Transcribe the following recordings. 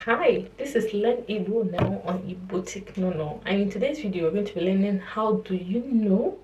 Hi, this is Learn Igbo now on igboticnono, and in today's video we're going to be learning how do you know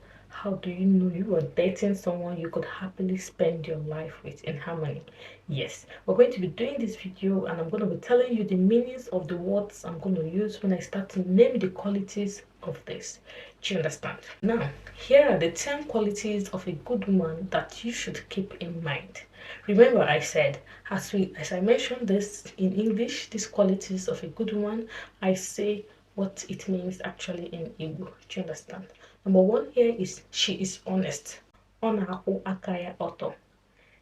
you are dating someone you could happily spend your life with in harmony. Yes, we're going to be doing this video and I'm going to be telling you the meanings of the words I'm going to use when I start to name the qualities of this. Do you understand? Now, here are the 10 qualities of a good woman that you should keep in mind. Remember, I said, as I mentioned this in English, these qualities of a good woman, I say what it means actually in Igbo. Do you understand? Number one here is she is honest. Ona-akwụ aka ya ọtọ.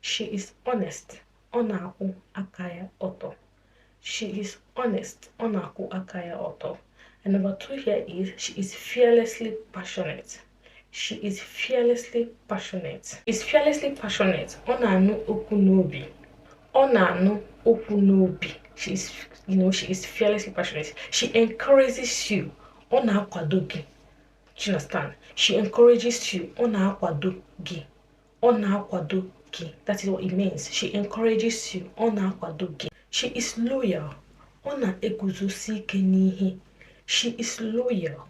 She is honest. Ona-akwụ aka ya ọtọ. She is honest. Ona-akwụ aka ya ọtọ. And number two here is she is fearlessly passionate. She is fearlessly passionate. Is fearlessly passionate. Ọ na-anụ okwu n'obi. Ọ na-anụ okwu n'obi. She is fearlessly passionate. She encourages you. Ọ na-akwado gị. Do you understand? She encourages you. Ọ na-akwado gị. Ọ na-akwado gị. That is what it means. She encourages you. Ọ na-akwado gị. She is loyal. Ọ na-eguzosi ike n'ihe. She is loyal.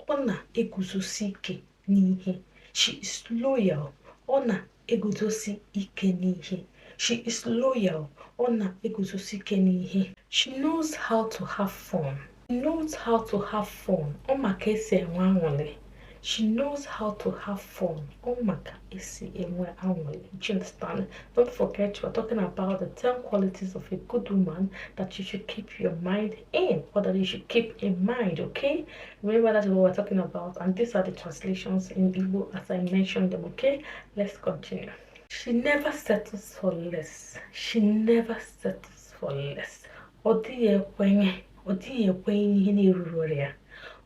Ọ na-eguzosi ike n'ihe. She is loyal. Ọ na-eguzosi ike n'ihe. She is loyal. Ọ na-eguzosi ike n'ihe. She knows how to have fun. She knows how to have fun. Ọ maka esi enwe aṅụrị. She knows how to have fun. Ọ maka esi enwe aṅụrị. Do you understand? Don't forget, we're talking about the 10 qualities of a good woman that you should keep your mind in, or that you should keep in mind, okay? Remember, that is what we're talking about, and these are the translations in Igbo as I mentioned them, okay? Let's continue. She never settles for less. She never settles for less. Ọ dịghị ekwenye ihe na-eruru ya.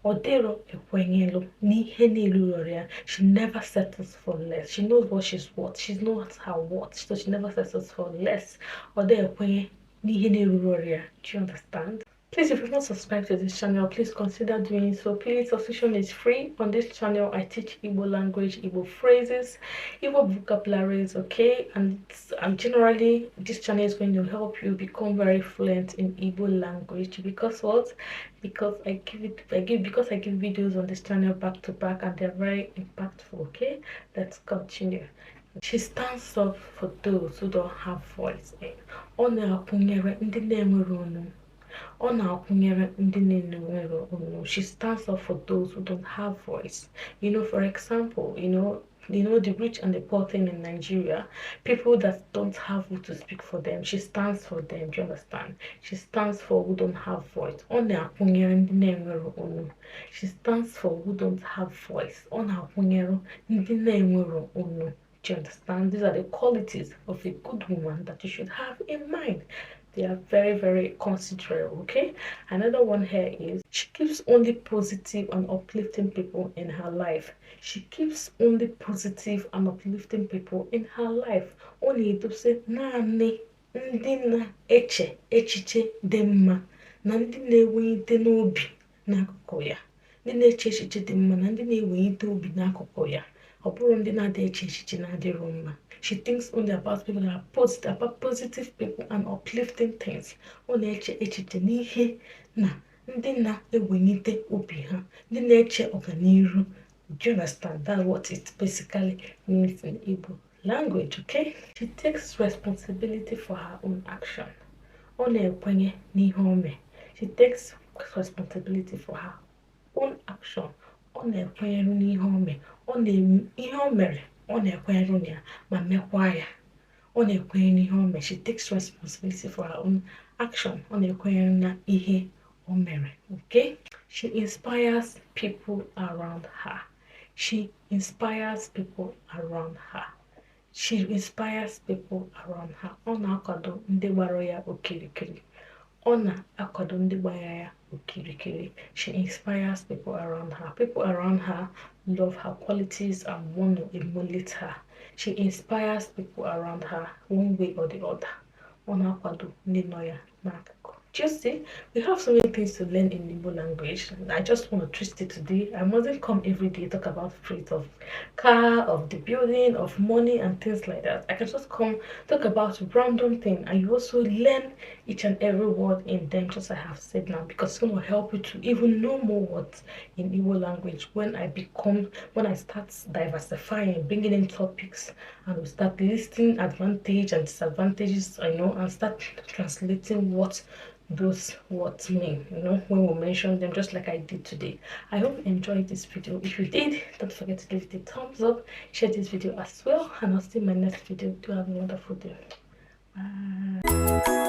Ọ dịrọ ekwenyelu n'ihe na-eruru ya. She never settles for less. She knows what she's worth. She knows her worth, so she never settles for less. Ọ dịghị ekwenye n'ihe na-eruru ya. Do you understand? Please, if you've not subscribed to this channel, please consider doing so. Please, subscription is free. On this channel, I teach Igbo language, Igbo phrases, Igbo vocabularies, okay? And generally, this channel is going to help you become very fluent in Igbo language. Because what? Because I give videos on this channel back to back, and they're very impactful, okay? Let's continue. She stands up for those who don't have voice. Ọ na-akwụnyere ndị na-enwere ọnụ. Ọ na-akwụnyere ndị na-enwere ọnụ. She stands up for those who don't have voice. For example, the rich and the poor thing in Nigeria, people that don't have who to speak for them, she stands for them. Do you understand? She stands for who don't have voice. Ọ na-akwụnyere ndị na-enwere ọnụ. She stands for who don't have voice. Ọ na-akwụnyere ndị na-enwere ọnụ. Do you understand? These are the qualities of a good woman that you should have in mind. They are very, very considerate, okay? Another one here is she keeps only positive and uplifting people in her life. She keeps only positive and uplifting people in her life. Only to say, naanị ndị na-eche echiche dị mma na ndị na-enweghịte n'obi n'akụkụ ya. Ndị na-eche echiche dị mma na ndị na-enweghịte obi n'akụkụ ya. Ọ bụrụ ndị na-adị eche echiche na-adịrọ mma. She thinks only about people that are positive people and uplifting things. Ọ na-eche echiche n'ihe na ndị na-enweghịte obi ha, ndị na-eche ọganiru. Do you understand? That's what it basically means in Igbo language, okay? She takes responsibility for her own action. Ọ na-ekwenye n'ihe o mee. She takes responsibility for her own action. Ọ na-ekwenye n'ihe o mee. Ihe o mere, ọ na-ekwenye na ya ma mekwa ya. Ọ na-ekwenye n'ihe o mee. She takes responsibility for her own action. Ọ na-ekwenye na ihe o mere, okay? She inspires people around her. She inspires people around her. She inspires people around her. Ọ na-akwado ndị gbara ya okirikiri. Ọ na-akwado ndị gbara ya okirikiri. She inspires people around her. People around her love her qualities and want to emulate her. She inspires people around her one way or the other. Ọ na-akwado ndị nọ ya n'akụkụ. just see, we have so many things to learn in Igbo language. I just want to twist it today. I mustn't come every day talk about phrase of car, of the building, of money and things like that. I can just come talk about random thing, and you also learn each and every word in them, just as I have said now, because it's going to help you to even know more words in Igbo language when I start diversifying, bringing in topics, and we start listing advantage and disadvantages, and start translating what those words mean, when we mention them, just like I did today. I hope you enjoyed this video. If you did, don't forget to give it a thumbs up, share this video as well, and I'll see you in my next video. Do have a wonderful day. Bye.